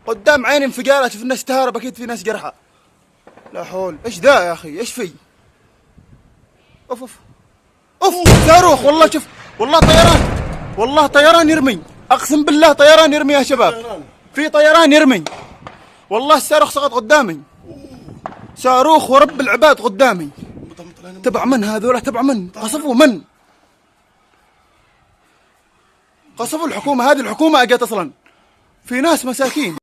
قدام عيني انفجارات، في ناس تهارب، اكيد في ناس جرحى. لا حول، ايش ذا يا اخي؟ ايش في؟ اوف اوف اوف، صاروخ والله. شوف والله طيران، والله طيران يرمي، اقسم بالله طيران يرمي يا شباب، في طيران يرمي والله. الصاروخ سقط قدامي، صاروخ ورب العباد قدامي. تبع من هذول؟ تبع من؟ قصفوا من؟ قصفوا الحكومة، هذه الحكومة اجت اصلا. في ناس مساكين.